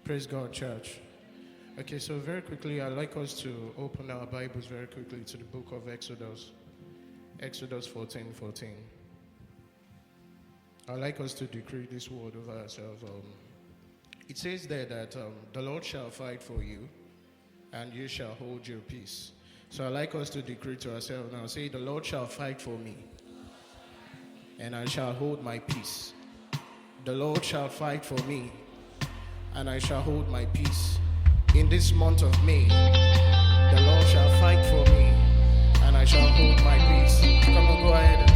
Praise God, church. Okay, so very quickly, I'd like us to open our Bibles very quickly to the book of Exodus. Exodus 14:14. I'd like us to decree this word over ourselves. It says there that the Lord shall fight for you, and you shall hold your peace. So I'd like us to decree to ourselves now. Say, the Lord shall fight for me, and I shall hold my peace. The Lord shall fight for me, and I shall hold my peace. In this month of May, the Lord shall fight for me, and I shall hold my peace. Come on, go ahead.